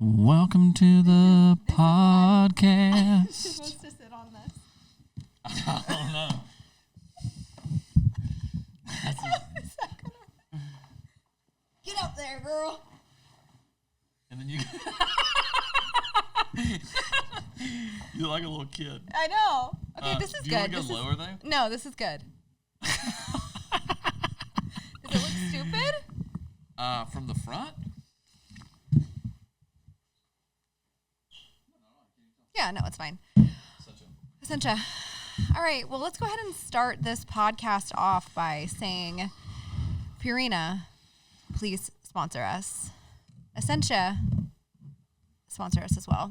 Welcome to the podcast. She wants to sit on this. I don't know. Get up there, girl. And then you you're like a little kid. I know. Okay, this is do good. You want to go lower though? No, this is good. Does it look stupid? From the front? Yeah, no, it's fine. Essentia. All right, well, let's go ahead and start this podcast off by saying, Purina, please sponsor us. Essentia, sponsor us as well.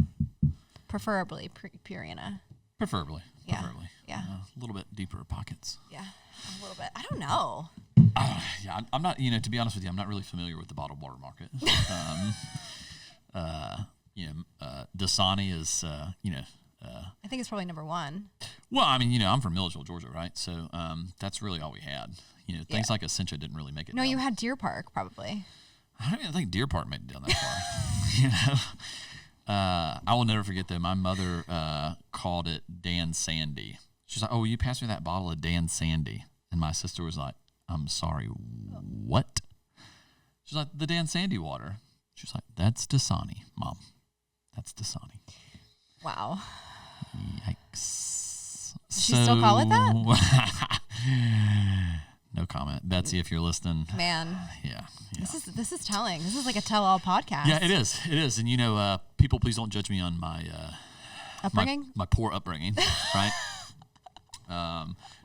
Preferably Purina. Preferably. Yeah. Preferably. Yeah. A little bit deeper pockets. Yeah, a little bit. I don't know. Yeah, I'm not, to be honest with you, I'm not really familiar with the bottled water market. Dasani is, I think it's probably number one. well, I mean, I'm from Milledgeville, Georgia, right? So that's really all we had. Things like Essentia didn't really make it No, down. you had Deer Park, probably. I don't even think Deer Park made it down that far. I will never forget, though, my mother called it Dan Sandy. She's like, oh, will you pass me that bottle of Dan Sandy? And my sister was like, I'm sorry, what? She's like, the Dan Sandy water. She was like, that's Dasani, Mom. That's Dasani. Wow. Yikes. Does she still call it that? No comment. Betsy, if you're listening. Man. Yeah. This is telling. This is like a tell-all podcast. Yeah, it is. It is. And, people, please don't judge me on my upbringing? My poor upbringing, right?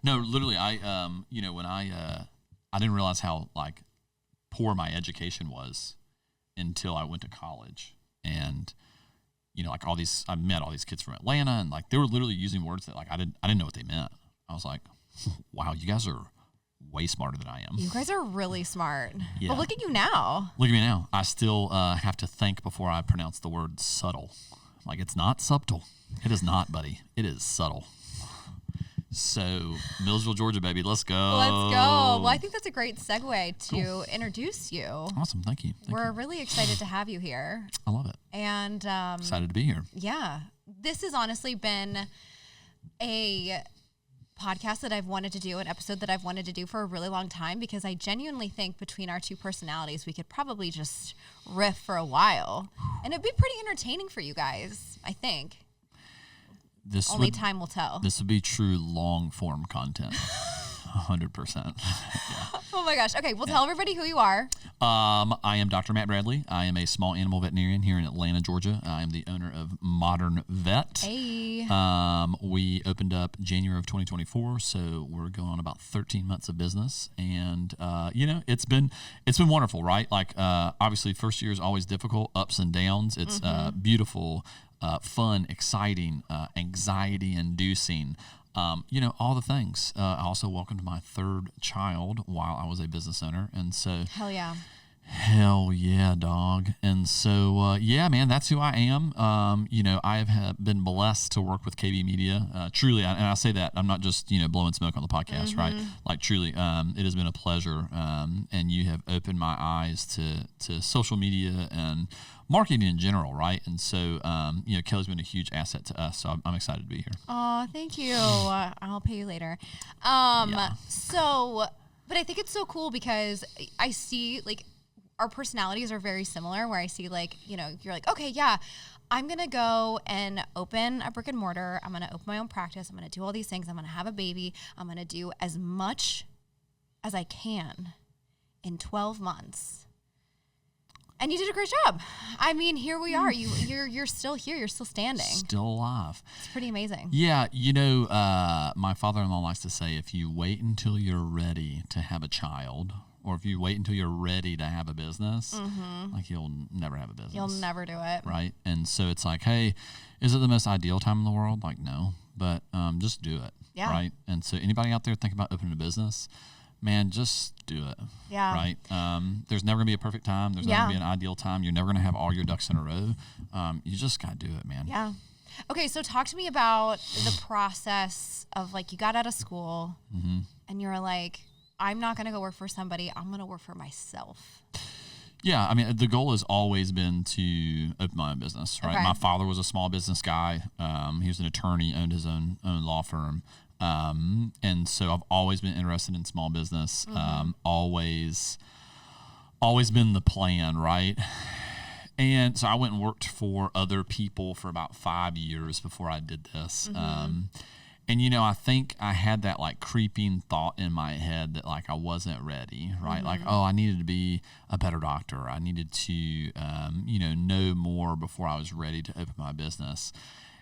No, literally, when I didn't realize how, poor my education was until I went to college. And, I met all these kids from Atlanta, and, they were literally using words that, I didn't know what they meant. I was like, wow, you guys are way smarter than I am. You guys are really smart. Yeah. But look at you now. Look at me now. I still have to think before I pronounce the word subtle. It's not subtle. It is not, buddy. It is subtle. So, Milledgeville, Georgia, baby. Let's go. Let's go. Well, I think that's a great segue to introduce you. Awesome. Thank you. We're really excited to have you here. I love it. And excited to be here. Yeah. This has honestly been a podcast that I've wanted to do, an episode that I've wanted to do for a really long time, because I genuinely think between our two personalities, we could probably just riff for a while. And it'd be pretty entertaining for you guys, I think. Time will tell. This would be true long-form content. 100%. Yeah. Oh my gosh. Okay, well, tell everybody who you are. I am Dr. Matt Bradley. I am a small animal veterinarian here in Atlanta, Georgia. I am the owner of Modern Vet. Hey. We opened up January of 2024, so we're going on about 13 months of business, and it's been wonderful, right? Obviously, first year is always difficult, ups and downs. It's beautiful, fun, exciting, anxiety-inducing. All the things. I also welcomed my third child while I was a business owner. And so. Hell yeah. Hell yeah, dog. And so, man, that's who I am. I have been blessed to work with KB Media. Truly, and I say that, I'm not just, blowing smoke on the podcast, right? Truly, it has been a pleasure. And you have opened my eyes to social media and marketing in general, right? And so, Kelly's been a huge asset to us, so I'm excited to be here. Oh, thank you. I'll pay you later. So, but I think it's so cool because I see, our personalities are very similar, where I see, you're like, okay, yeah, I'm going to go and open a brick and mortar. I'm going to open my own practice. I'm going to do all these things. I'm going to have a baby. I'm going to do as much as I can in 12 months. And you did a great job. I mean, here we are. You're still here. You're still standing. Still alive. It's pretty amazing. Yeah, my father-in-law likes to say, if you wait until you're ready to have a child, or if you wait until you're ready to have a business, you'll never have a business. You'll never do it. Right? And so it's hey, is it the most ideal time in the world? No. But just do it. Yeah. Right? And so anybody out there thinking about opening a business, man, just do it. Yeah. Right? There's never going to be a perfect time. There's never going to be an ideal time. You're never going to have all your ducks in a row. You just got to do it, man. Yeah. Okay, so talk to me about the process of, you got out of school and you're like, I'm not going to go work for somebody. I'm going to work for myself. Yeah, I mean, the goal has always been to open my own business, right? Okay. My father was a small business guy. He was an attorney, owned his own law firm. And so I've always been interested in small business. Always been the plan, right? And so I went and worked for other people for about 5 years before I did this. And, you know, I think I had that like creeping thought in my head that like I wasn't ready, right? Like, oh, I needed to be a better doctor. I needed to, you know more before I was ready to open my business.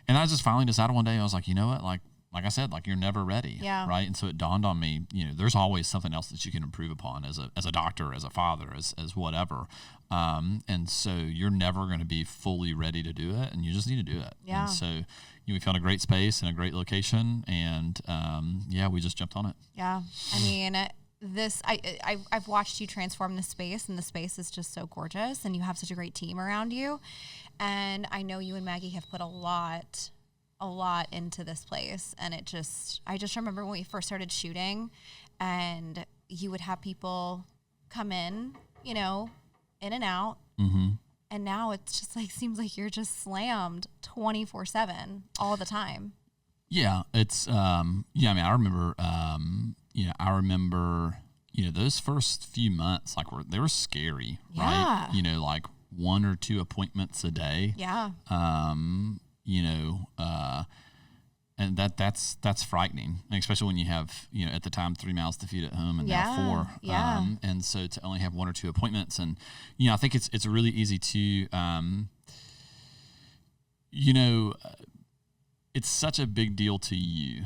And I just finally decided one day, I was like, you know what? Like I said, like you're never ready, right? And so it dawned on me, you know, there's always something else that you can improve upon as a doctor, as a father, as whatever. And so you're never going to be fully ready to do it, and you just need to do it. Yeah. And so we found a great space and a great location, and we just jumped on it. Yeah, I mean, I've watched you transform the space, and the space is just so gorgeous, and you have such a great team around you. And I know you and Maggie have put a lot into this place, and I just remember when we first started shooting, and you would have people come in, you know, in and out. And now it's just like, seems like you're just slammed 24/7 all the time. Yeah, it's I mean, I remember, those first few months, like they were scary, right? You know, like 1 or 2 appointments a day. Yeah. And that's frightening, especially when you have, at the time 3 mouths to feed at home and now 4. Yeah. And so to only have 1 or 2 appointments, and I think it's really easy to, it's such a big deal to you,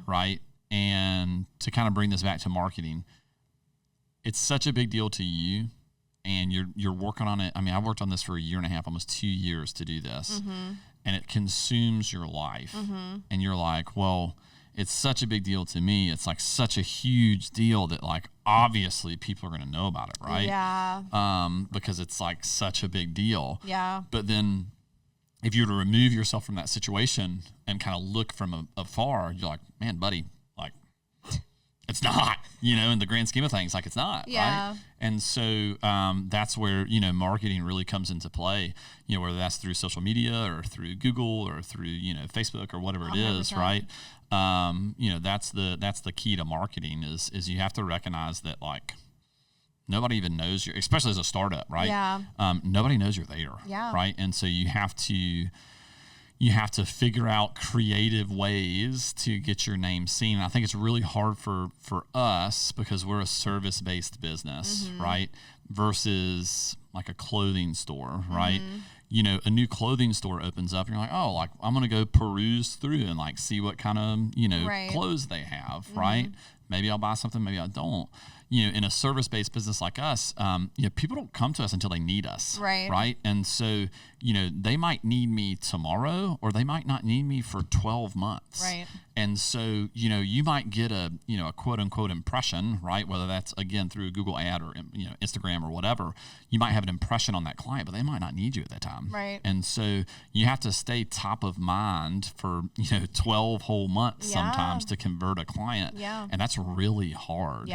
right? And to kind of bring this back to marketing, it's such a big deal to you, and you're working on it. I mean, I worked on this for 1.5 years, almost 2 years to do this. And it consumes your life. And you're like, well, it's such a big deal to me. It's like such a huge deal that like, obviously people are going to know about it, right? Yeah. Because it's like such a big deal. Yeah. But then if you were to remove yourself from that situation and kind of look from afar, you're like, man, buddy, like, it's not, in the grand scheme of things, like it's not, right? And so that's where, marketing really comes into play, whether that's through social media or through Google or through, Facebook or whatever it 100%. is, right? That's the key to marketing is you have to recognize that like nobody even knows especially as a startup, right? Yeah. Nobody knows you're there, right? And so you have to figure out creative ways to get your name seen. And I think it's really hard for us because we're a service-based business, right? Versus like a clothing store, right? A new clothing store opens up and you're like, oh, like I'm going to go peruse through and like see what kind of, clothes they have, right? Maybe I'll buy something, maybe I don't. In a service-based business like us, people don't come to us until they need us, right? And so, they might need me tomorrow, or they might not need me for 12 months, right? And so, you might get a quote-unquote impression, right? Whether that's again through a Google ad or Instagram or whatever, you might have an impression on that client, but they might not need you at that time, right? And so you have to stay top of mind for 12 whole months sometimes to convert a client, and that's really hard,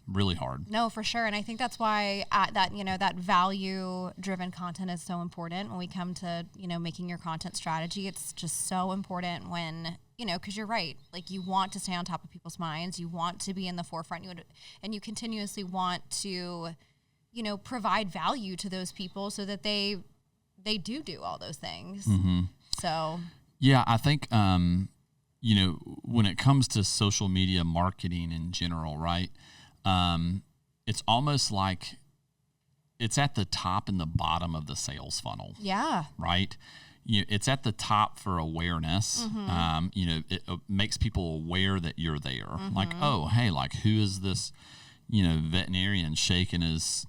really hard. No, for sure. And I think that's why that value driven content is so important when we come to, making your content strategy. It's just so important when, because you're right. Like you want to stay on top of people's minds. You want to be in the forefront. And you continuously want to, provide value to those people so that they do all those things. So. Yeah, I think, when it comes to social media marketing in general, right? It's almost like it's at the top and the bottom of the sales funnel. Yeah. Right? It's at the top for awareness. It makes people aware that you're there. Like, oh, hey, like who is this, veterinarian shaking his,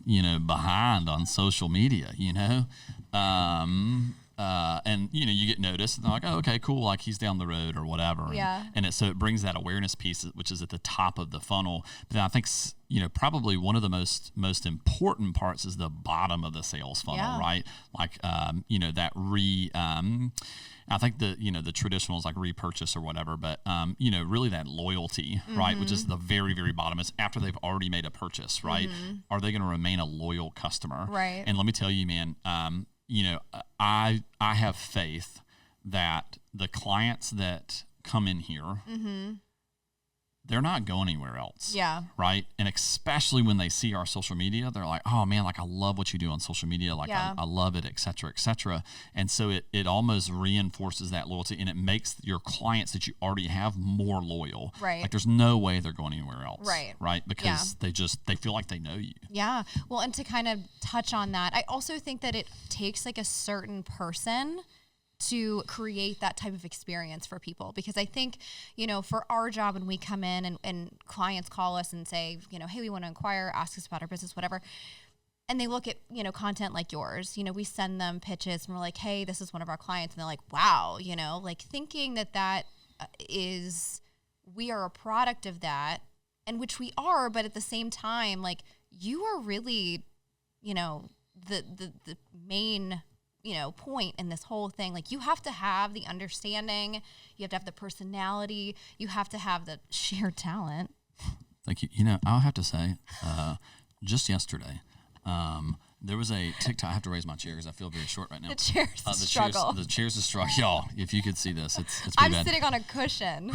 behind on social media, and you get noticed, and they're like, oh, okay, cool, like he's down the road or whatever. Yeah. And so it brings that awareness piece, which is at the top of the funnel. But then I think probably one of the most important parts is the bottom of the sales funnel, right? Like that I think the traditional is like repurchase or whatever, but really that loyalty, right, which is the very, very bottom. Is after they've already made a purchase, right? Are they going to remain a loyal customer? Right. And let me tell you, man, I have faith that the clients that come in here, they're not going anywhere else. Yeah. Right. And especially when they see our social media, they're like, oh man, like I love what you do on social media. Like I love it, et cetera, et cetera. And so it almost reinforces that loyalty, and it makes your clients that you already have more loyal. Right. Like there's no way they're going anywhere else. Right. Right. Because they feel like they know you. Yeah. Well, and to kind of touch on that, I also think that it takes like a certain person to create that type of experience for people. Because I think, for our job, when we come in and clients call us and say, hey, we want to inquire, ask us about our business, whatever. And they look at, content like yours, we send them pitches and we're like, hey, this is one of our clients. And they're like, wow, like thinking that is, we are a product of that, and which we are, but at the same time, like you are really, the main point in this whole thing. Like you have to have the understanding, you have to have the personality, you have to have the sheer talent. Thank you. I'll have to say, just yesterday, there was a TikTok. I have to raise my chair because I feel very short right now. The chairs struggle. The chairs is struggle. Y'all, if you could see this, it's pretty I'm bad. sitting on a cushion.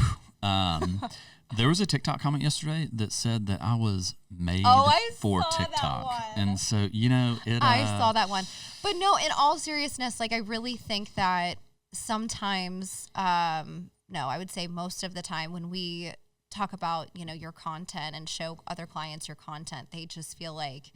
There was a TikTok comment yesterday that said that I was made for TikTok. And so, I saw that one. But no, in all seriousness, like I really think that sometimes, I would say most of the time when we talk about, your content and show other clients your content, they just feel like,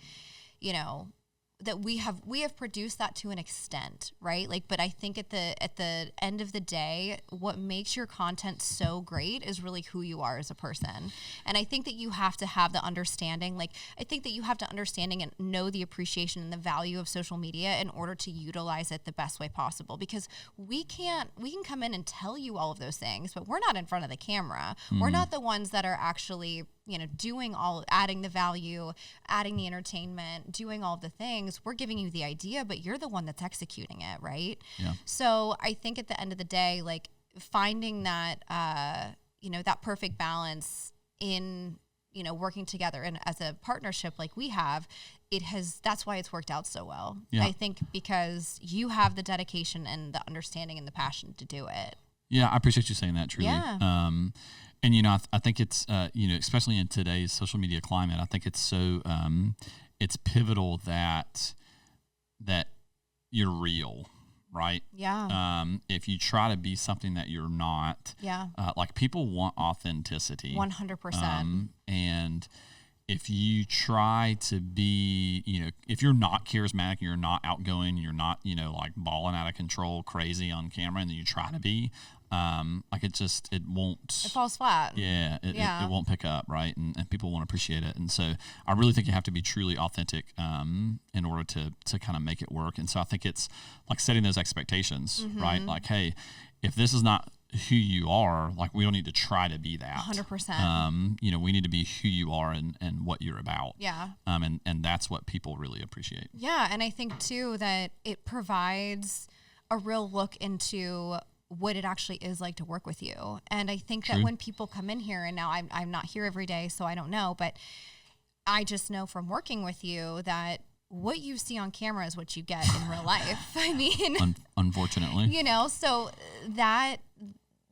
that we have produced that to an extent, right? Like, but I think at the end of the day, what makes your content so great is really who you are as a person. And I think that you have to have the understanding, like I think that you have to understanding and know the appreciation and the value of social media in order to utilize it the best way possible. Because we can come in and tell you all of those things, but we're not in front of the camera. We're not the ones that are actually doing adding the value, adding the entertainment, doing all the things. We're giving you the idea, but you're the one that's executing it, right? Yeah. So I think at the end of the day, like finding that, that perfect balance in, working together and as a partnership like we have, that's why it's worked out so well. Yeah. I think because you have the dedication and the understanding and the passion to do it. Yeah, I appreciate you saying that, truly. Yeah. And, I think it's, especially in today's social media climate, I think it's so, it's pivotal that you're real, right? Yeah. If you try to be something that you're not, like people want authenticity. 100%. And if you try to be, if you're not charismatic, you're not outgoing, you're not, like balling out of control, crazy on camera, and then you try to be, like it won't. It falls flat. Yeah, it won't pick up, right? And people won't appreciate it. And so I really think you have to be truly authentic in order to kind of make it work. And so I think it's like setting those expectations, right? Like, hey, if this is not who you are, like we don't need to try to be that. 100%. We need to be who you are and what you're about. Yeah. And that's what people really appreciate. Yeah, and I think too that it provides a real look into what it actually is like to work with you. And I think that when people come in here, and now I'm not here every day, so I don't know, but I just know from working with you that what you see on camera is what you get in real life. I mean, unfortunately, so that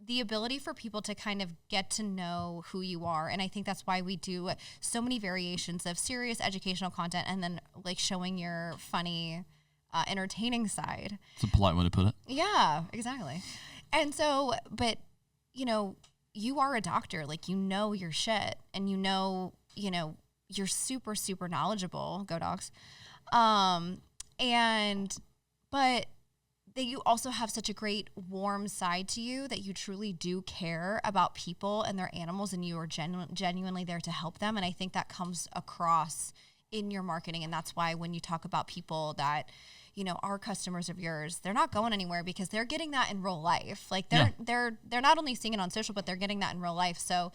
the ability for people to kind of get to know who you are. And I think that's why we do so many variations of serious educational content and then like showing your funny, entertaining side. It's a polite way to put it. Yeah, exactly. And so, but you are a doctor, like, your shit, and you're super, super knowledgeable. Go Dogs. But that you also have such a great warm side to you that you truly do care about people and their animals, and you are genuinely there to help them. And I think that comes across in your marketing. And that's why when you talk about people that, you know, are customers of yours, they're not going anywhere because they're getting that in real life. Like they're not only seeing it on social, but they're getting that in real life. So,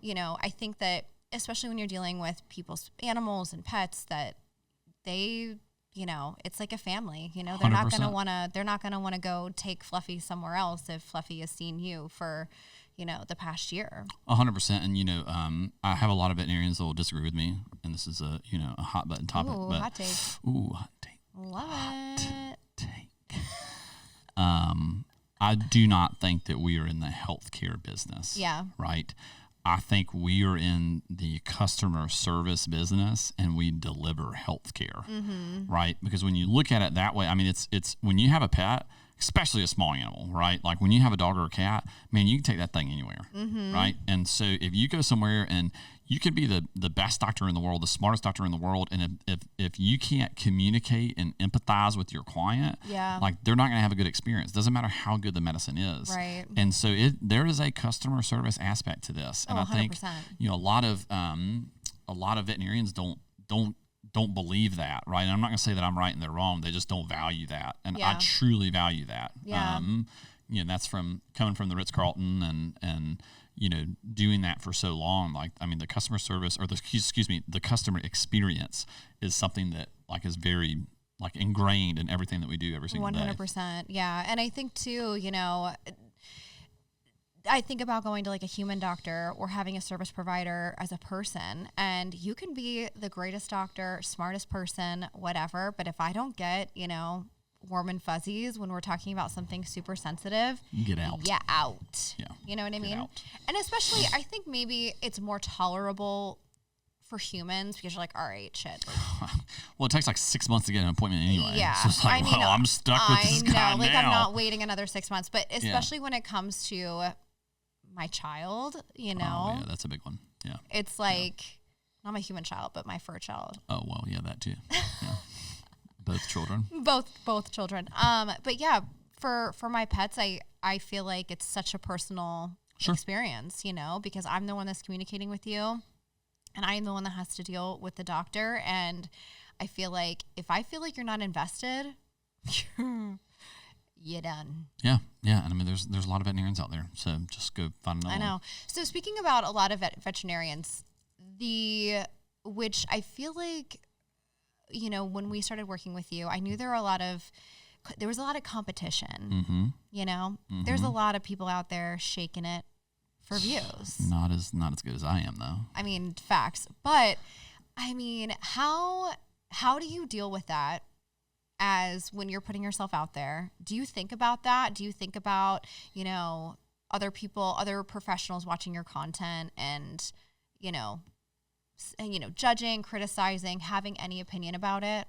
you know, I think that especially when you're dealing with people's animals and pets, that they, you know, it's like a family, you know, they're 100%. not going to want to go take Fluffy somewhere else if Fluffy has seen you for, you know, the past year. 100%. And, you know, I have a lot of veterinarians that will disagree with me. And this is a, you know, a hot button topic. Ooh, but, hot take. Ooh, hot take. Love hot it. Take. I do not think that we are in the healthcare business. Yeah. Right. I think we are in the customer service business and we deliver healthcare. Right. Because when you look at it that way, I mean, it's when you have a pet, especially a small animal, right? Like when you have a dog or a cat, man, you can take that thing anywhere, right? And so if you go somewhere and you could be the best doctor in the world, the smartest doctor in the world, and if you can't communicate and empathize with your client, like they're not going to have a good experience. Doesn't matter how good the medicine is, right? And so there is a customer service aspect to this, and I think 100%. you know a lot of veterinarians don't believe that, right? And I'm not going to say that I'm right and they're wrong. They just don't value that. And I truly value that. Yeah. You know, that's coming from the Ritz-Carlton and, you know, doing that for so long. Like, I mean, the customer service or the customer experience is something that like is very like ingrained in everything that we do every single day. 100%. Yeah. And I think too, you know, I think about going to like a human doctor or having a service provider as a person, and you can be the greatest doctor, smartest person, whatever. But if I don't get, you know, warm and fuzzies when we're talking about something super sensitive, get out. Yeah, out. Yeah. You know what I mean? Out. And especially, I think maybe it's more tolerable for humans because you're like, all right, shit. Well, it takes like 6 months to get an appointment anyway. Yeah. So it's like, well, I'm stuck with this guy like now. I'm not waiting another 6 months, but especially when it comes to my child, you know. Oh, yeah, that's a big one. Yeah. It's like not my human child, but my fur child. Oh, well, yeah, that too. Yeah. Both children. Both children. But yeah, for my pets, I feel like it's such a personal experience, you know, because I'm the one that's communicating with you and I'm the one that has to deal with the doctor. And I feel like if I feel like you're not invested, you're done. Yeah. Yeah. And I mean, there's a lot of veterinarians out there. So just go find another I know. one. So speaking about a lot of veterinarians, which I feel like, you know, when we started working with you, I knew there was a lot of competition, you know, there's a lot of people out there shaking it for views. Not as good as I am though. I mean, facts. But I mean, how do you deal with that as when you're putting yourself out there? Do you think about that? Do you think about, you know, other people, other professionals watching your content and, you know, judging, criticizing, having any opinion about it?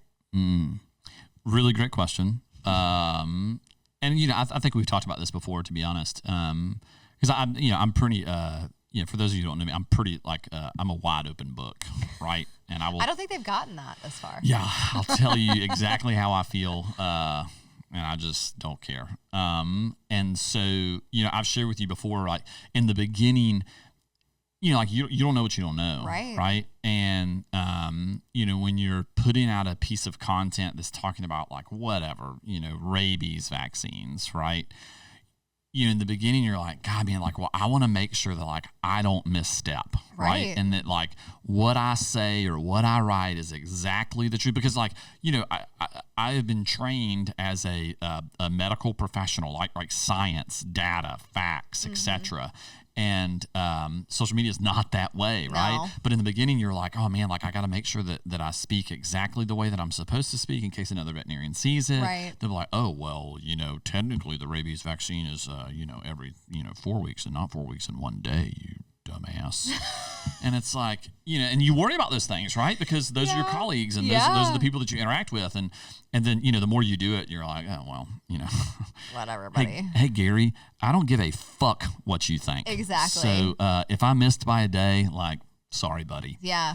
Really great question. And, you know, I think we've talked about this before, to be honest. Because I'm pretty, for those of you who don't know me, I'm pretty like, I'm a wide open book, right? And I don't think they've gotten that this far. Yeah. I'll tell you exactly how I feel. And I just don't care. And so, you know, I've shared with you before, like in the beginning, you know, like you don't know what you don't know. Right. And, you know, when you're putting out a piece of content that's talking about like whatever, you know, rabies vaccines, right? You know, in the beginning, you're like, God, man, like, well, I want to make sure that like I don't misstep, right? And that like what I say or what I write is exactly the truth. Because like, you know, I have been trained as a medical professional, like science, data, facts, etc. And social media is not that way, right? No. But in the beginning, you're like, oh man, like I got to make sure that I speak exactly the way that I'm supposed to speak in case another veterinarian sees it. Right. They're like, oh, well, you know, technically the rabies vaccine is, you know, every, 4 weeks and not 4 weeks in one day, you dumbass. And it's like, you know, and you worry about those things, right? Because those are your colleagues and those are the people that you interact with. And then, you know, the more you do it, you're like, oh, well, you know. Whatever, buddy. Hey, Gary, I don't give a fuck what you think. Exactly. So if I missed by a day, like, sorry, buddy. Yeah.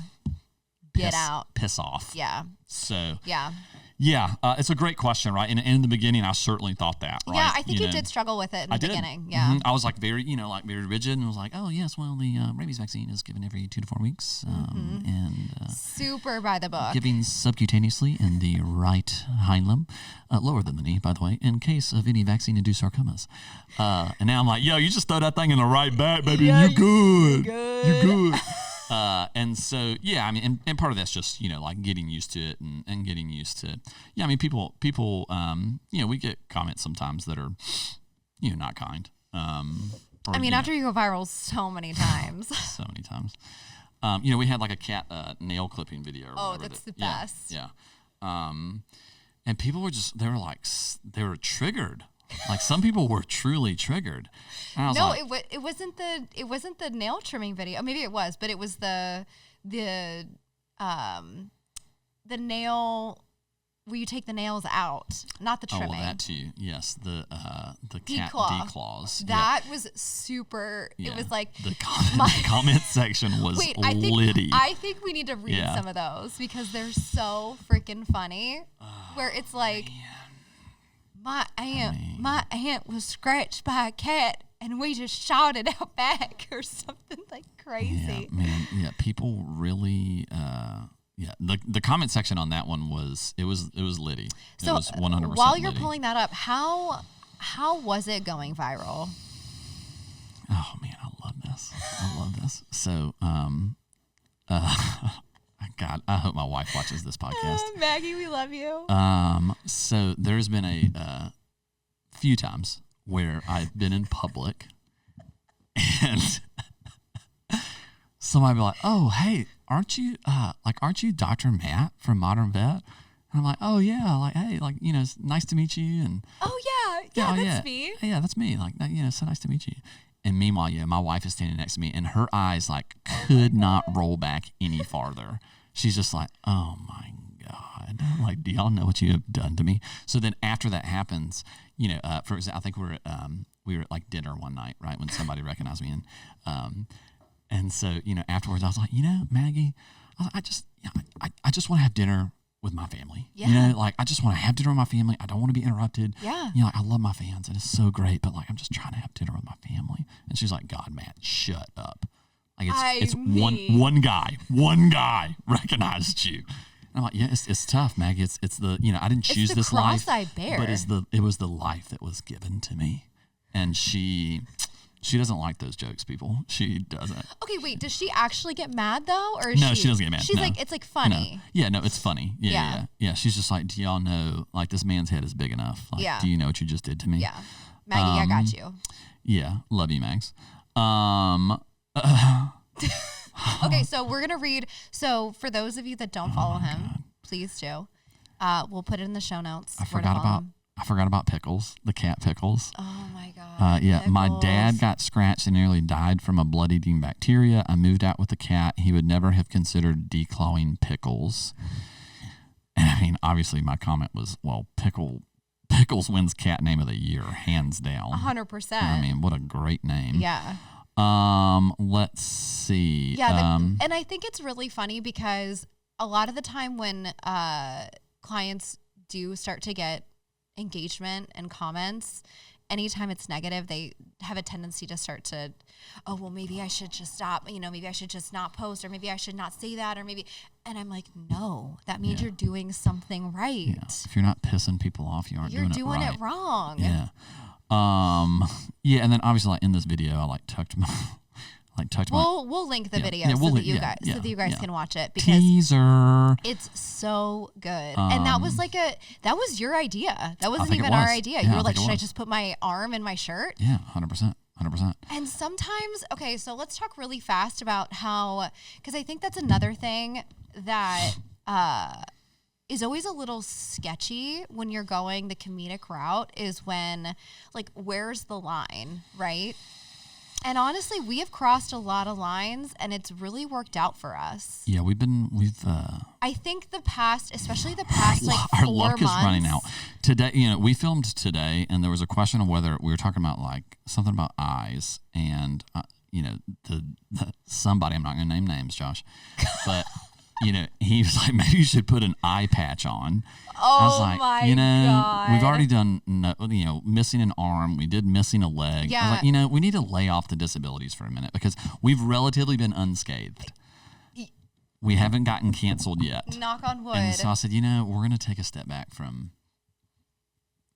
Get out. Piss off. Yeah. So. Yeah. Yeah, it's a great question, right? And in the beginning, I certainly thought that, right? Yeah, I think you did struggle with it in the beginning. Yeah. Mm-hmm. I was like very, like very rigid and was like, oh, yes, well, the rabies vaccine is given every 2 to 4 weeks. And super by the book. Giving subcutaneously in the right hind limb, lower than the knee, by the way, in case of any vaccine-induced sarcomas. And now I'm like, yo, you just throw that thing in the right back, baby, and you're good. You're good. And so, yeah, I mean, and part of that's just, like getting used to it and getting used to, I mean, people, we get comments sometimes that are, not kind. I mean, after you go viral so many times. We had like a cat nail clipping video. Oh, that's the best. Yeah. And people were they were triggered. Like some people were truly triggered. And I was it wasn't the nail trimming video. Maybe it was, but it was the nail where you take the nails out, not the trimming. Oh, well, that too. Yes, the cat declaws. That was super. Yeah. It was like the comment section was litty. I think we need to read some of those because they're so freaking funny. Where it's like. Man. My aunt was scratched by a cat, and we just shouted out back or something like crazy. Yeah, man. Yeah, people really. The comment section on that one was litty. So it was 100%. While you're pulling that up, how was it going viral? Oh man, I love this. So, God, I hope my wife watches this podcast. Maggie, we love you. So there's been a few times where I've been in public and somebody be like, "Oh, hey, aren't you Dr. Matt from Modern Vet?" And I'm like, "Oh yeah, like hey, like it's nice to meet you." And that's me. Yeah, that's me. Like so nice to meet you. And meanwhile, my wife is standing next to me, and her eyes like could not roll back any farther. She's just like, "Oh my God, like, do y'all know what you have done to me?" So then after that happens, for example, I think we were at like dinner one night, right, when somebody recognized me, and so afterwards I was like, Maggie, I just want to have dinner with my family. Yeah. Like I just want to have dinner with my family. I don't want to be interrupted. Yeah. Like I love my fans and it's so great, but like I'm just trying to have dinner with my family. And she's like, "God, Matt, shut up." Like one guy recognized you. And I'm like, yeah, it's tough, Maggie. It's the I didn't choose this life, I bear. but it was the life that was given to me. And she doesn't like those jokes, people. She doesn't. Okay, wait. Does she actually get mad though, or no? She doesn't get mad. She's like, it's like funny. No. Yeah, no, it's funny. Yeah. She's just like, do y'all know? Like this man's head is big enough. Like, do you know what you just did to me? Yeah, Maggie, I got you. Yeah, love you, Max. Okay, so we're gonna read. So for those of you that don't follow him, God. Please do. We'll put it in the show notes. I forgot about Pickles, the cat Pickles. Oh my God. Pickles. My dad got scratched and nearly died from a blood-eating bacteria. I moved out with the cat. He would never have considered declawing Pickles. And I mean, obviously, my comment was, well, Pickles wins cat name of the year, hands down. 100%. I mean, what a great name. Yeah. Let's see. Yeah, and I think it's really funny because a lot of the time when clients do start to get engagement and comments, anytime it's negative, they have a tendency to start to, oh, well, maybe I should just stop, maybe I should just not post, or maybe I should not say that, or maybe, and I'm like, no, that means you're doing something right. Yeah. If you're not pissing people off, you're doing it wrong. Yeah. And then obviously like in this video, I tucked my We'll link the video so that you guys can watch it because teaser. It's so good. And that was your idea. That wasn't even our idea. You were like, should I just put my arm in my shirt? Yeah, 100%. And sometimes, okay, so let's talk really fast about how, because I think that's another thing that is always a little sketchy when you're going the comedic route is when, like, where's the line, right? And honestly, we have crossed a lot of lines, and it's really worked out for us. Yeah, we've. I think especially the past, like 4 our luck months. is running out. Today, we filmed today, and there was a question of whether we were talking about like something about eyes, and somebody, I'm not going to name names, Josh, but he was like, maybe you should put an eye patch on. Oh, I was like, my God. we've already done, missing an arm. We did missing a leg. Yeah. I was like, we need to lay off the disabilities for a minute because we've relatively been unscathed. We haven't gotten canceled yet. Knock on wood. And so I said, we're going to take a step back from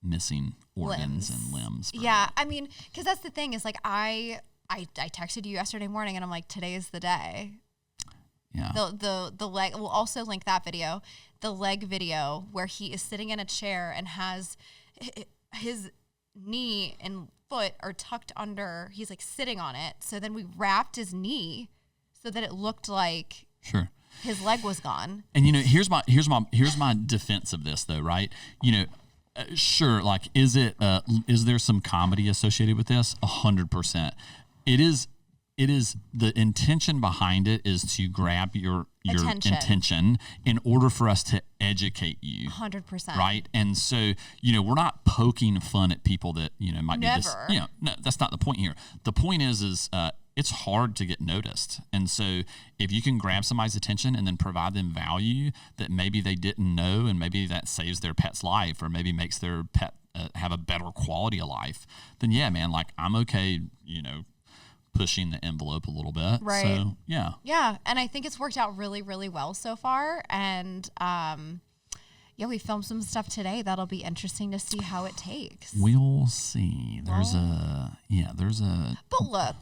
missing organs and limbs. Yeah, I mean, because that's the thing is like I texted you yesterday morning and I'm like, today is the day. Yeah. The leg. We'll also link that video, the leg video where he is sitting in a chair and has his knee and foot are tucked under. He's like sitting on it. So then we wrapped his knee so that it looked like his leg was gone. And here's my defense of this though, right? Sure, like is there some comedy associated with this? 100%. It is the intention behind it is to grab your attention in order for us to educate you. 100%. Right? And so, we're not poking fun at people that, might Never. be no, that's not the point here. The point is it's hard to get noticed. And so if you can grab somebody's attention and then provide them value that maybe they didn't know, and maybe that saves their pet's life or maybe makes their pet have a better quality of life, then yeah, man, like I'm okay, pushing the envelope a little bit. Right. So, yeah. Yeah. And I think it's worked out really, really well so far. And, we filmed some stuff today. That'll be interesting to see how it takes. We'll see. There's a. But look,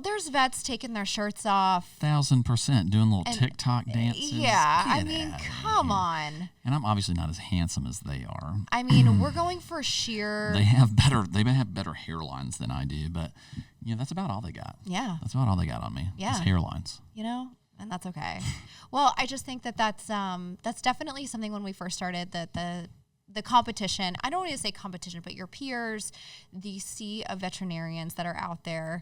there's vets taking their shirts off. 1,000% doing little TikTok dances. Yeah. Get I mean, outta come here. on. And I'm obviously not as handsome as they are. I mean, we're going for sheer. They have better hairlines than I do, but that's about all they got. Yeah. That's about all they got on me. Yeah. Is hairlines. And that's okay. Well, I just think that's definitely something when we first started the competition. I don't want to say competition, but your peers, the sea of veterinarians that are out there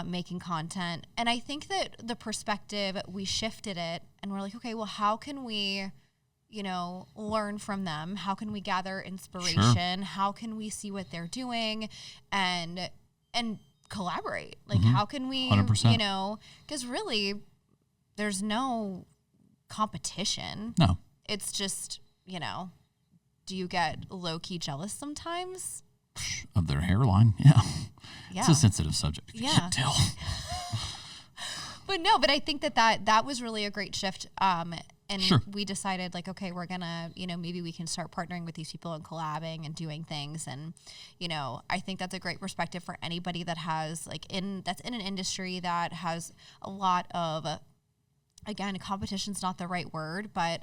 making content. And I think that the perspective, we shifted it and we're like, okay, well, how can we, learn from them? How can we gather inspiration? Sure. How can we see what they're doing and collaborate? Like, how can we, 100%. because really there's no competition. No. It's just, do you get low-key jealous sometimes? Of their hairline, yeah. It's a sensitive subject. Yeah. You can't tell. But I think that was really a great shift. And sure. we decided like, okay, we're gonna, maybe we can start partnering with these people and collabing and doing things. And, I think that's a great perspective for anybody that has that's in an industry that has a lot of, again, competition's not the right word, but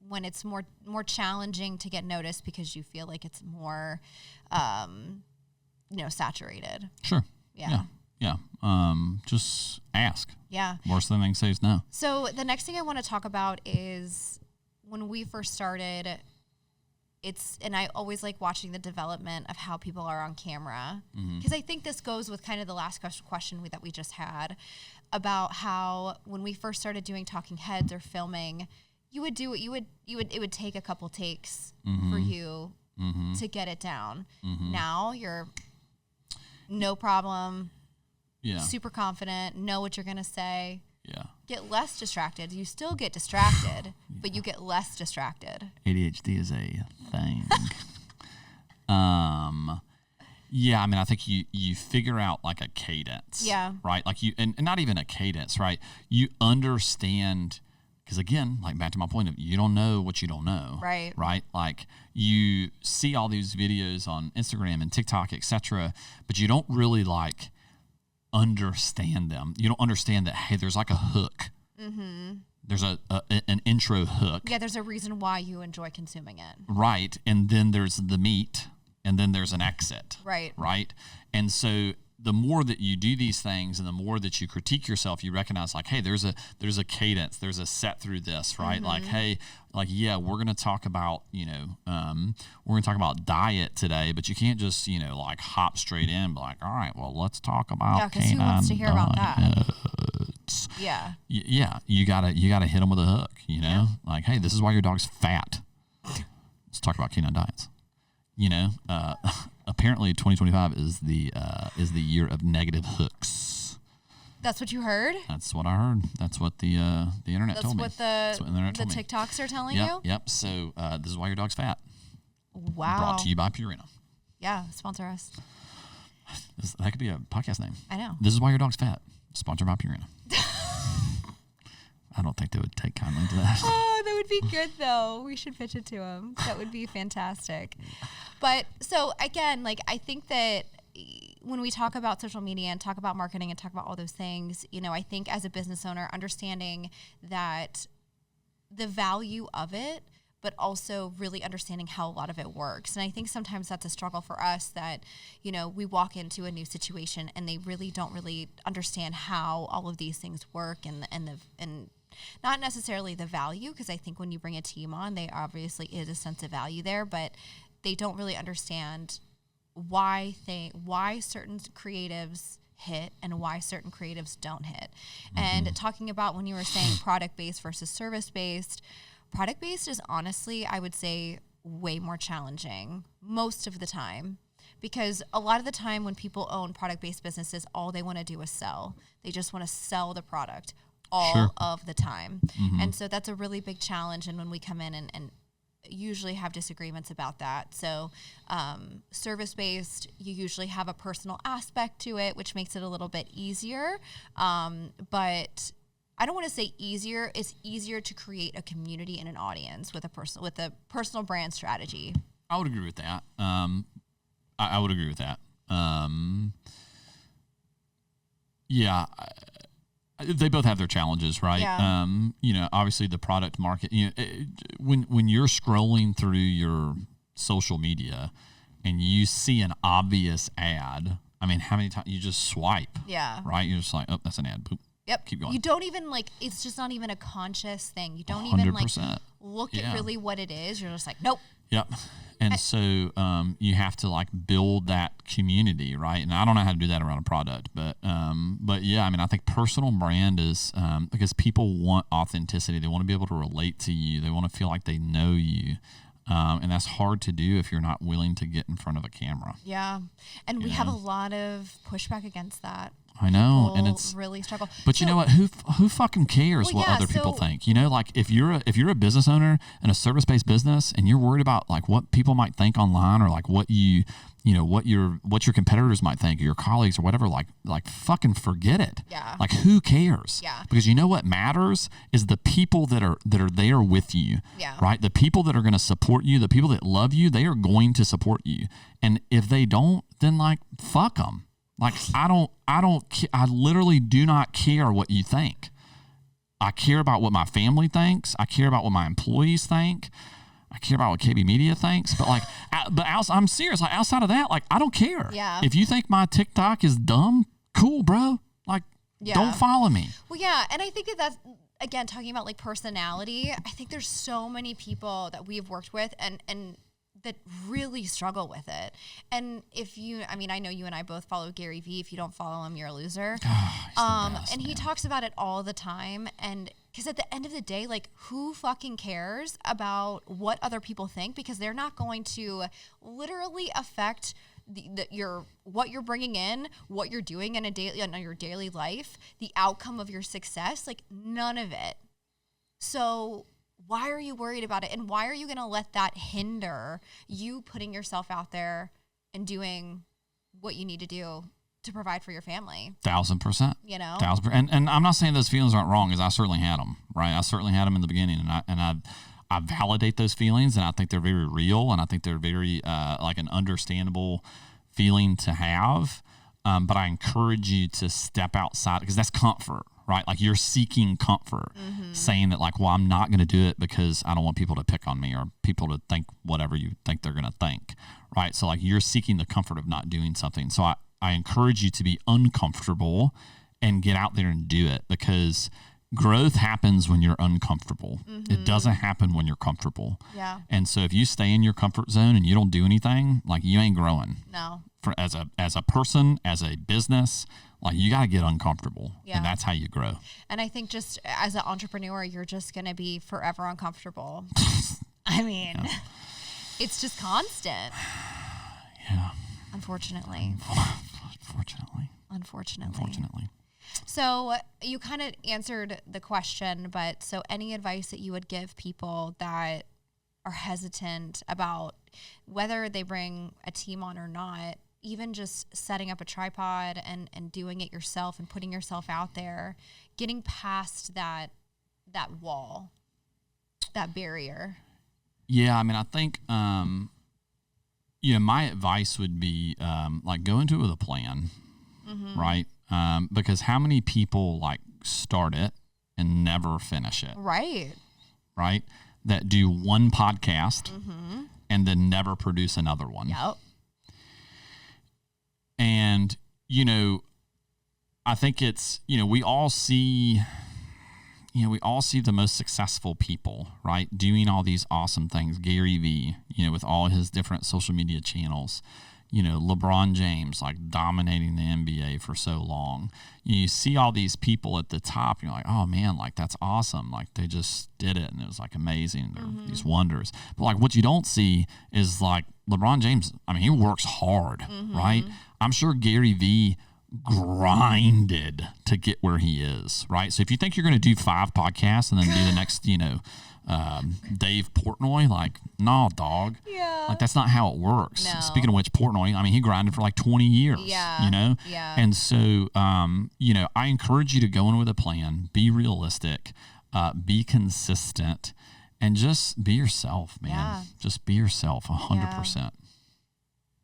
when it's more challenging to get noticed because you feel like it's more, saturated. Sure. Yeah. Yeah. Just ask. Yeah. Worst thing they can say is no. So the next thing I want to talk about is when we first started, and I always like watching the development of how people are on camera. Because I think this goes with kind of the last question that we just had about how when we first started doing talking heads or filming, it would take a couple takes for you to get it down. Now you're no problem. Yeah. Super confident, know what you're going to say. Yeah. Get less distracted. You still get distracted, but you get less distracted. ADHD is a thing. Yeah, I mean, I think you figure out like a cadence. Yeah. Right? Like and not even a cadence, right? You understand, because again, like back to my point of you don't know what you don't know. Right. Right? Like you see all these videos on Instagram and TikTok, etc., but you don't really like understand them. You don't understand that, hey, there's like a hook. There's an intro hook. Yeah, there's a reason why you enjoy consuming it. Right. And then there's the meat, and then there's an exit. Right. Right. And so the more that you do these things and the more that you critique yourself, you recognize like, hey, there's a cadence, there's a set through this, right? Like, hey, like, yeah, we're going to talk about, we're going to talk about diet today, but you can't just, like hop straight in and be like, all right, well, let's talk about because who wants to hear about that? Yeah. Yeah. You gotta hit them with a hook, like, hey, this is why your dog's fat. Let's talk about canine diets. Apparently 2025 is the year of negative hooks. That's what you heard? That's what I heard. That's what the internet told me. That's what the internet told me. TikToks are telling you? Yep. So this is why your dog's fat. Wow. Brought to you by Purina. Yeah, sponsor us. That could be a podcast name. I know. This is why your dog's fat. Sponsored by Purina. I don't think they would take kindly to that. Oh, that would be good, though. We should pitch it to them. That would be fantastic. But so, again, like, I think that when we talk about social media and talk about marketing and talk about all those things, you know, I think as a business owner, understanding that the value of it, but also really understanding how a lot of it works. And I think sometimes that's a struggle for us that, you know, we walk into a new situation and they really don't really understand how all of these things work and not necessarily the value, because I think when you bring a team on, they obviously is a sense of value there, but they don't really understand why certain creatives hit and why certain creatives don't hit. Mm-hmm. And talking about when you were saying product-based versus service-based, product-based is honestly, I would say, way more challenging most of the time, because a lot of the time when people own product-based businesses, all they want to do is sell. They just want to sell the product all of the time. Mm-hmm. And so that's a really big challenge. And when we come in and usually have disagreements about that. So service-based, you usually have a personal aspect to it, which makes it a little bit easier. But I don't want to say easier. It's easier to create a community and an audience with a personal brand strategy. I would agree with that. I would agree with that. They both have their challenges, right? Yeah. You know, obviously the product market, you know, when you're scrolling through your social media and you see an obvious ad, I mean, how many times you just swipe? Yeah. Right? You're just like, oh, that's an ad. Boop. Yep. Keep going. You don't even it's just not even a conscious thing. You don't 100%. even look at really what it is. You're just like, nope. Yep. And so you have to build that community, right? And I don't know how to do that around a product, but yeah, I mean, I think personal brand is because people want authenticity. They want to be able to relate to you. They want to feel like they know you. And that's hard to do if you're not willing to get in front of a camera. Yeah. And we have a lot of pushback against that. I know, People and it's really struggle. But you know what? Who fucking cares what other people think? You know, like if you're a business owner in a service-based business and you're worried about what people might think online or what what your competitors might think or your colleagues or whatever, fucking forget it. Yeah. Who cares? Yeah. Because you know what matters is the people that are there with you. Yeah. Right? The people that are going to support you, the people that love you, they are going to support you. And if they don't, then fuck them. I literally do not care what you think. I care about what my family thinks. I care about what my employees think. I care about what KB Media thinks. But I'm serious. Outside of that, I don't care. Yeah. If you think my TikTok is dumb, cool, bro. Don't follow me. Well, yeah. And I think that's, again, talking about personality, I think there's so many people that we've worked with and that really struggle with it. And I know you and I both follow Gary Vee. If you don't follow him, you're a loser. Oh, he's the best, and he talks about it all the time. And because at the end of the day, who fucking cares about what other people think? Because they're not going to literally affect what you're bringing in, what you're doing in your daily life, the outcome of your success, none of it. So why are you worried about it? And why are you going to let that hinder you putting yourself out there and doing what you need to do to provide for your family? 1,000%. You know? 1,000%. And I'm not saying those feelings aren't wrong, because I certainly had them, right? I certainly had them in the beginning, and I validate those feelings, and I think they're very real, and I think they're very an understandable feeling to have. But I encourage you to step outside, because that's comfort. Right? You're seeking comfort, saying that well, I'm not going to do it because I don't want people to pick on me or people to think whatever you think they're going to think. Right? So you're seeking the comfort of not doing something. So I encourage you to be uncomfortable and get out there and do it, because growth happens when you're uncomfortable. Mm-hmm. It doesn't happen when you're comfortable. Yeah. And so if you stay in your comfort zone and you don't do anything, you ain't growing. No. As a person, as a business, you got to get uncomfortable, and that's how you grow. And I think just as an entrepreneur, you're just going to be forever uncomfortable. I mean, it's just constant. Yeah. Unfortunately. Unfortunately. So you kind of answered the question, but so any advice that you would give people that are hesitant about whether they bring a team on or not, even just setting up a tripod and doing it yourself and putting yourself out there, getting past that wall, that barrier? Yeah, I mean, I think, my advice would be, like, go into it with a plan, right? Because how many people, like, start it and never finish it? Right. Right? That do one podcast and then never produce another one. Yep. And, I think it's, we all see the most successful people, right? Doing all these awesome things. Gary Vee, with all his different social media channels, LeBron James, like dominating the NBA for so long. You see all these people at the top, and you're like, oh man, like that's awesome. Like they just did it and it was like amazing. They're these wonders. But like what you don't see is like LeBron James, I mean, he works hard, right? I'm sure Gary Vee grinded to get where he is, right? So if you think you're going to do 5 podcasts and then do the next, Dave Portnoy, like, no, dog. Yeah. Like, that's not how it works. No. Speaking of which, Portnoy, I mean, he grinded for like 20 years, Yeah. And so, I encourage you to go in with a plan, be realistic, be consistent, and just be yourself, man. Yeah. Just be yourself 100%.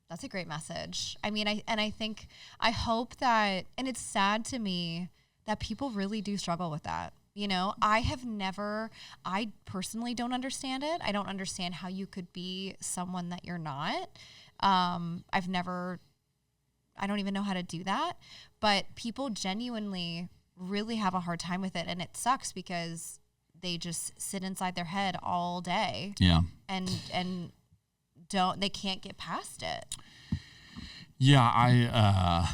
That's a great message. I mean, I hope that, and it's sad to me that people really do struggle with that. I personally don't understand it. I don't understand how you could be someone that you're not. I don't even know how to do that, but people genuinely really have a hard time with it. And it sucks because they just sit inside their head all day. Yeah. And they can't get past it. Yeah, I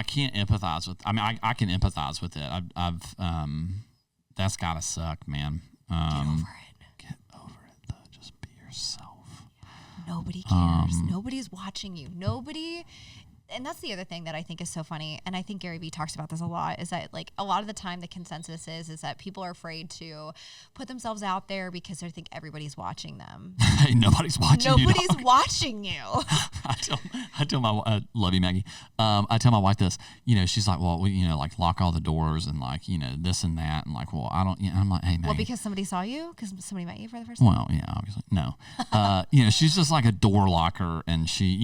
can't empathize with. I mean, I can empathize with it. I've that's gotta suck, man. Get over it. Get over it, though. Just be yourself. Nobody cares. Nobody's watching you. Nobody. And that's the other thing that I think is so funny, and I think Gary Vee talks about this a lot, is that like a lot of the time the consensus is that people are afraid to put themselves out there because they think everybody's watching them. Hey, nobody's watching you. Nobody's watching you. I tell my love you, Maggie. I tell my wife this. She's like, well, like lock all the doors and like this and that, and like, well, I don't. I'm like, hey, Maggie. Well, because somebody saw you, because somebody met you for the first time. Well, yeah, obviously, no. She's just like a door locker, and she,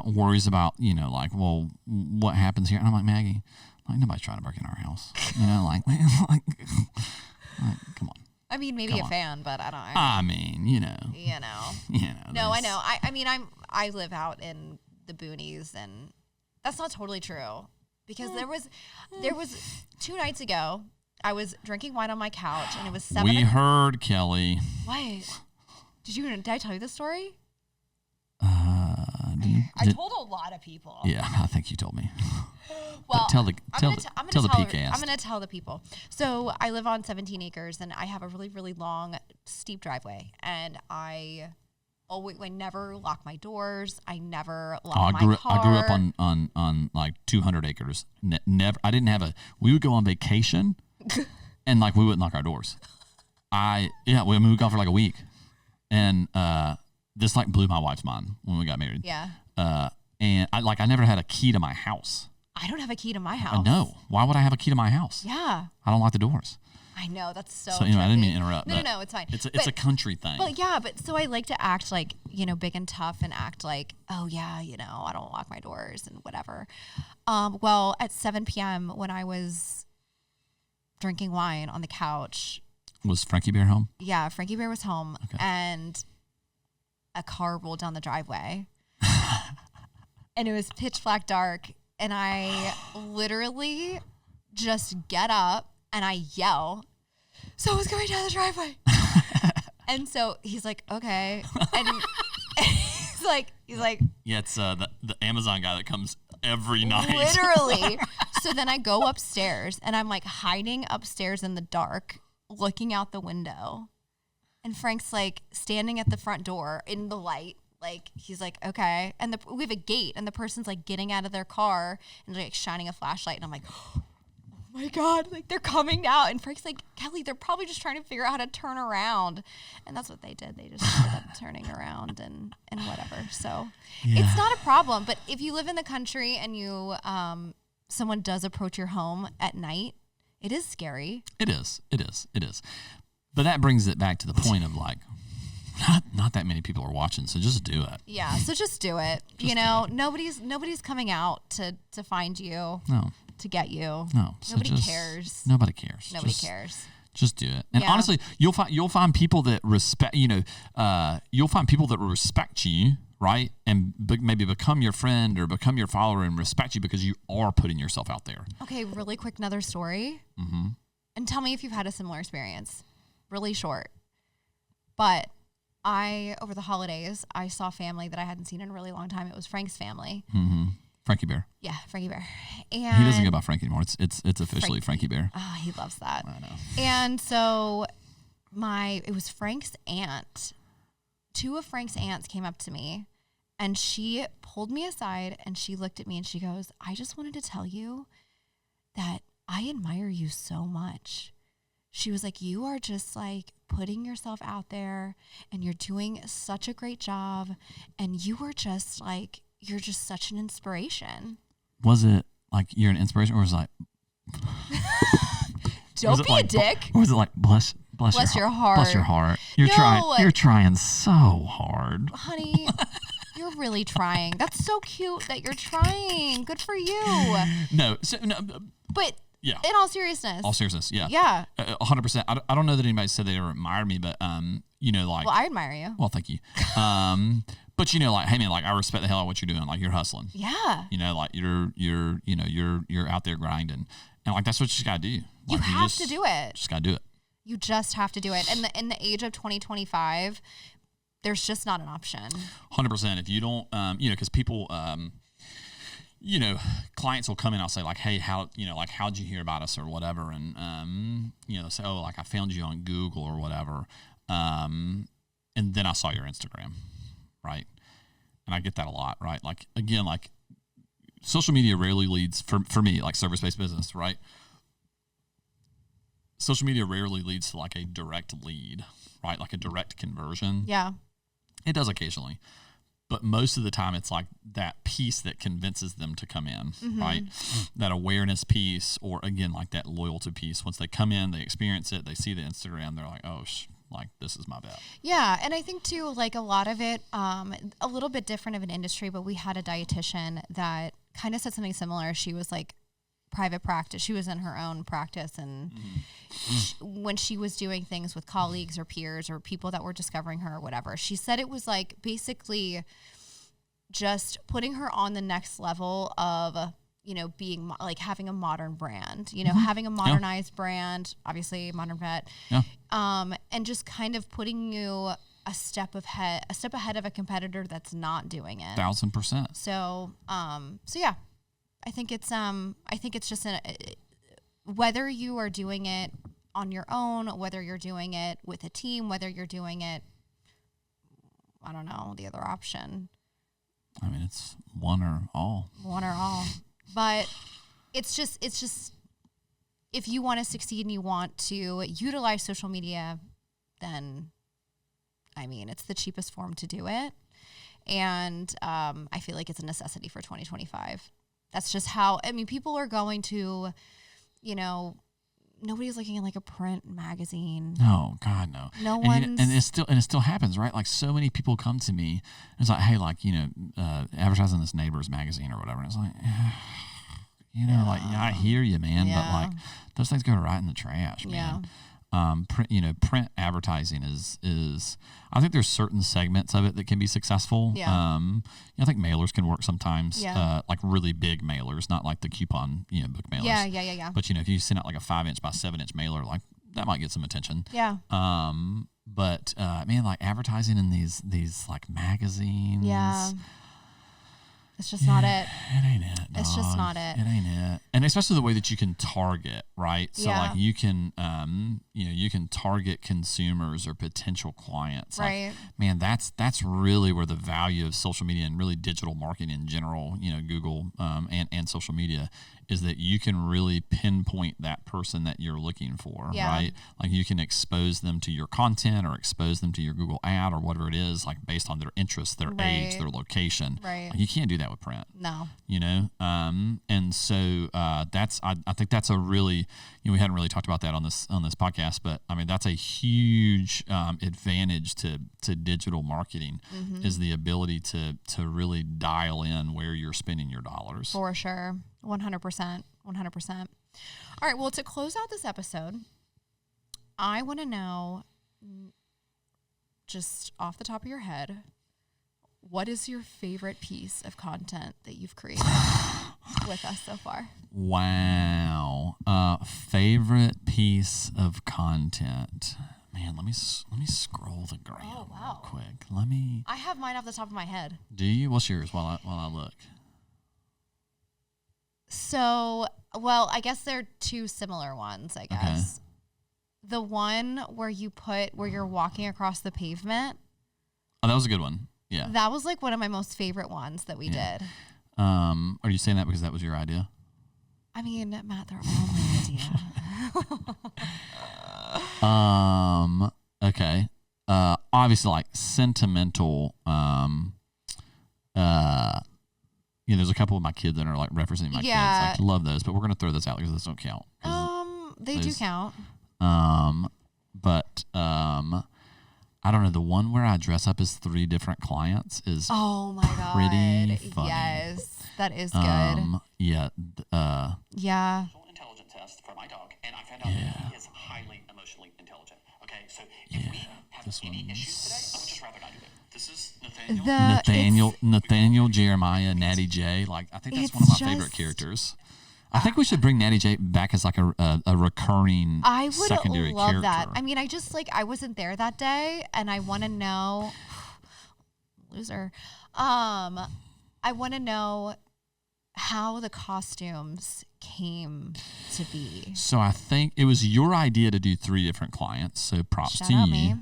worries about. Like, well, what happens here? And I'm like, Maggie, like nobody's trying to break in our house. Like come on. I mean, maybe a fan, but I don't. I mean, No, I know. I mean, I live out in the boonies, and that's not totally true because there was 2 nights ago. I was drinking wine on my couch, and it was 7. We heard, Kelly. What? Did I tell you the story? I told a lot of people. Yeah, I think you told me. Well, tell the PKs. I'm going to tell the people. So I live on 17 acres, and I have a really, really long, steep driveway. And I never lock my doors. I never lock my car. I grew up on like 200 acres. Never. I didn't have we would go on vacation, and like we wouldn't lock our doors. We would go for like a week, and this like blew my wife's mind when we got married. Yeah. And I never had a key to my house. I don't have a key to my house. I know. Why would I have a key to my house? Yeah. I don't lock the doors. I know. That's so I didn't mean to interrupt. No, it's fine. It's a country thing. But yeah, so I like to act like, big and tough and act like, oh yeah, I don't lock my doors and whatever. Well, at 7 p.m. when I was drinking wine on the couch. Was Frankie Bear home? Yeah, Frankie Bear was home. Okay. And a car rolled down the driveway. And it was pitch black dark. And I literally just get up and I yell, someone's going down the driveway. And so he's like, okay. And he's like, yeah, it's the Amazon guy that comes every night. Literally. So then I go upstairs and I'm like hiding upstairs in the dark, looking out the window. And Frank's like standing at the front door in the light, Like, he's like, okay. And we have a gate, and the person's like getting out of their car and like shining a flashlight. And I'm like, oh my God, like they're coming out. And Frank's like, Kelly, they're probably just trying to figure out how to turn around. And that's what they did. They just ended up turning around and whatever. So it's not a problem. But if you live in the country and you, someone does approach your home at night, it is scary. It is. But that brings it back to the point of like, not that many people are watching, so just do it. Yeah, so just do it. Nobody's coming out to find you. No. To get you. No. Nobody cares. Nobody cares. Nobody cares. Just do it. And honestly, you'll find people that respect, you'll find people that will respect you, right? And maybe become your friend or become your follower and respect you because you are putting yourself out there. Okay, really quick, another story. Mm-hmm. And tell me if you've had a similar experience. Really short. But over the holidays, I saw family that I hadn't seen in a really long time. It was Frank's family. Mm-hmm. Frankie Bear. Yeah, Frankie Bear. And he doesn't go by Frankie anymore. It's officially Frankie Bear. Oh, he loves that. I know. And so it was Frank's aunt. Two of Frank's aunts came up to me, and she pulled me aside, and she looked at me, and she goes, I just wanted to tell you that I admire you so much. She was like, you are just like putting yourself out there, and you're doing such a great job, and you are just like, you're just such an inspiration. Was it like you're an inspiration, or was it like don't be a dick? Or was it like bless your heart? Bless your heart. You're trying so hard. Honey, you're really trying. That's so cute that you're trying. Good for you. No. But yeah. In all seriousness. Yeah. Yeah. 100%. I don't know that anybody said they ever admired me, but like. Well, I admire you. Well, thank you. But like, hey man, like I respect the hell out of what you're doing. Like you're hustling. Yeah. Like you're out there grinding, and like that's what you just gotta do. Like, you have to do it. Just gotta do it. You just have to do it. And in the age of 2025, there's just not an option. 100%. If you don't, because people, clients will come in. I'll say like, hey, how'd you hear about us or whatever, and they'll say, oh, like I found you on Google or whatever, and then I saw your Instagram. Right. And I get that a lot, right? Like, again, like social media rarely leads for me, like service-based business, right? Social media rarely leads to like a direct lead, right? Like a direct conversion. Yeah. It does occasionally. But most of the time it's like that piece that convinces them to come in, mm-hmm. right? That awareness piece, or again, like that loyalty piece. Once they come in, they experience it, they see the Instagram, they're like, oh, like this is my bet. Yeah, and I think too, like a lot of it, a little bit different of an industry, but we had a dietitian that kind of said something similar. She was like private practice. She was in her own practice, and when she was doing things with colleagues or peers or people that were discovering her or whatever, she said it was like basically just putting her on the next level of being like having a modern brand, having a modernized brand, obviously Modern Vet, and just kind of putting you a step ahead of a competitor that's not doing it. 1,000%. So yeah, I think it's just whether you are doing it on your own, whether you're doing it with a team, whether you're doing it, I don't know, the other option. I mean, it's one or all. But it's just if you want to succeed and you want to utilize social media, then I mean, it's the cheapest form to do it. And I feel like it's a necessity for 2025. That's just how, I mean, people are going to, nobody's looking at like a print magazine. No, God, no. No one's. And it still happens, right? Like so many people come to me and it's like, hey, like, advertising this Neighbors magazine or whatever. And it's like, I hear you, man. Yeah. But like those things go right in the trash, man. Yeah. Print advertising is I think there's certain segments of it that can be successful. Yeah. I think mailers can work sometimes. Yeah. Like really big mailers, not like the coupon, book mailers. Yeah. But if you send out like a 5-inch by 7-inch mailer, like that might get some attention. Yeah. But man, like advertising in these like magazines. Yeah. It's just not it. It ain't it. Dog. It's just not it. It ain't it. And especially the way that you can target, right? So Yeah. like you can, you can target consumers or potential clients. Like, Right. man, that's really where the value of social media and really digital marketing in general, Google and social media, is that you can really pinpoint that person that you're looking for, Yeah. right? Like you can expose them to your content or expose them to your Google ad or whatever it is, like based on their interests, their age, Right. their location. Right. Like, you can't do that with print. No. And so that's I think that's a really, we hadn't really talked about that on this podcast, but I mean that's a huge advantage to digital marketing is the ability to really dial in where you're spending your dollars. For sure. 100%. 100%. All right. Well, to close out this episode, I want to know, just off the top of your head, what is your favorite piece of content that you've created with us so far? Wow. Favorite piece of content. Man, let me scroll the gram real quick. I have mine off the top of my head. Do you? What's yours while I look? So, well, I guess they're two similar ones, I guess. Okay. The one where you're walking across the pavement. Oh, that was a good one. Yeah. That was like one of my most favorite ones that we did. Are you saying that because that was your idea? I mean, Matt, they're all my idea. Okay. Obviously like sentimental, there's a couple of my kids that are like representing my kids. I love those, but we're going to throw those out because those don't count. They do count. But I don't know. The one where I dress up as 3 different clients is pretty funny. Yes, that is good. Yeah. Yeah. Intelligence test for my dog, and I found out that he is highly emotionally intelligent. Okay, so if we have any issues today, I would just rather not do it. This is Nathaniel, Jeremiah, Natty J. Like I think that's one of my favorite characters. I think we should bring Natty J back as like a recurring secondary character. I would love that. I mean, I wasn't there that day, and I want to know, loser. I want to know how the costumes came to be. So I think it was your idea to do 3 different clients. So props to you. Me.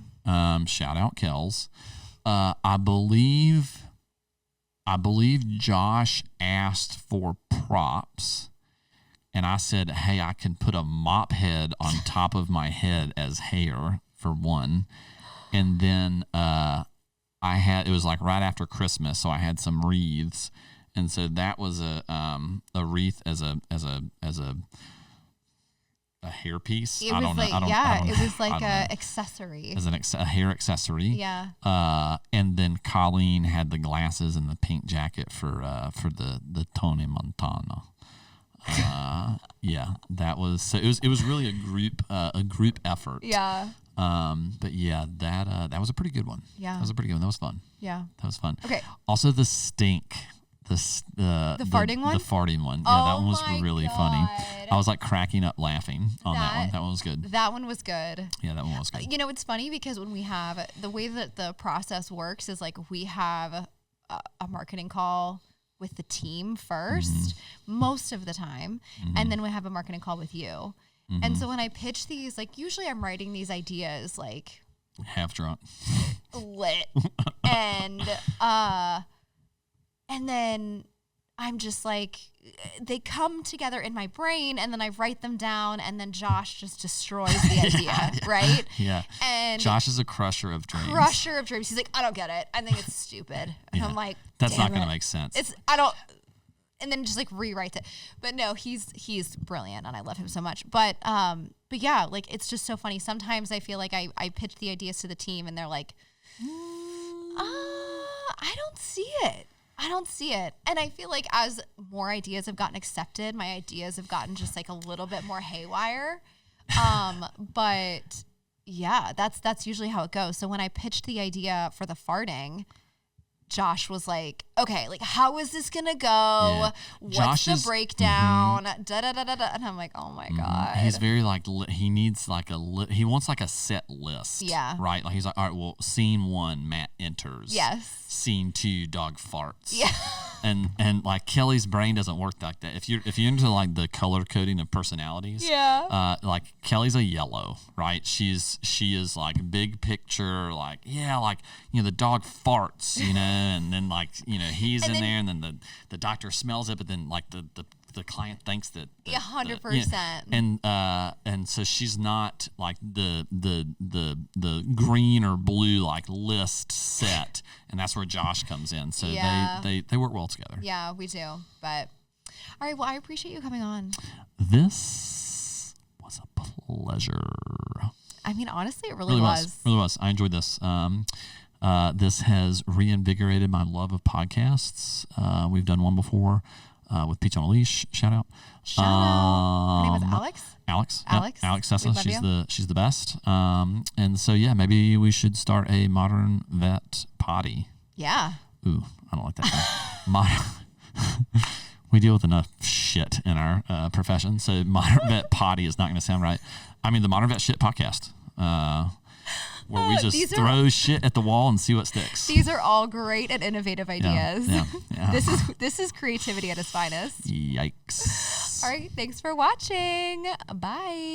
Shout out Kels. I believe Josh asked for props. And I said, hey, I can put a mop head on top of my head as hair for one. And then it was like right after Christmas, so I had some wreaths. And so that was a wreath as a hairpiece. It was it was like a accessory. As a hair accessory. Yeah. And then Colleen had the glasses and the pink jacket for the Tony Montana. That was so. It was really a group effort. Yeah. But yeah, that was a pretty good one. Yeah. That was a pretty good one. That was fun. Yeah. That was fun. Okay. Also, the stink. The farting one? The farting one. Yeah, that one was really funny. God. I was like cracking up laughing on that one. That one was good. That one was good. Yeah, that one was good. It's funny because when we have the way that the process works is like we have a marketing call with the team first, most of the time, and then we have a marketing call with you. And so when I pitch these, like usually I'm writing these ideas like half drunk, lit, and then I'm just like, they come together in my brain, and then I write them down, and then Josh just destroys the idea, right? Yeah. And Josh is a crusher of dreams. He's like, I don't get it. I think it's stupid. And I'm like, that's not going to make sense. And then just like rewrites it. But no, he's brilliant, and I love him so much. But yeah, like it's just so funny. Sometimes I feel like I pitch the ideas to the team, and they're like, I don't see it. And I feel like as more ideas have gotten accepted, my ideas have gotten just like a little bit more haywire. But yeah, that's usually how it goes. So when I pitched the idea for the farting, Josh was like, okay, like how is this gonna go? Yeah. What's Josh the is- breakdown? Da da da da da. And I'm like, oh my god. He's very like he needs like he wants like a set list. Yeah. Right. Like he's like, all right, well, scene 1, Matt enters. Yes. Scene 2, dog farts. Yeah. And like Kelly's brain doesn't work like that. If you're into like the color coding of personalities, like Kelly's a yellow, right? She is like big picture, like like the dog farts, and then like he's in there, and then the doctor smells it, but then like the client thinks that 100%. And so she's not like the green or blue like list set, and that's where Josh comes in. So they work well together. Yeah, we do. But all right, well, I appreciate you coming on. This was a pleasure. I mean, honestly, it really was. Really was. I enjoyed this. This has reinvigorated my love of podcasts. We've done one before. With Peach on a Leash, shout out. Her name was Alex. Alex Sessa. She's the best. And so maybe we should start a modern vet potty. Yeah. Ooh, I don't like that. Modern. We deal with enough shit in our profession, so modern vet potty is not going to sound right. I mean, the Modern Vet Shit podcast. Where we just throw shit at the wall and see what sticks. These are all great and innovative ideas. Yeah. This is creativity at its finest. Yikes. All right, thanks for watching. Bye.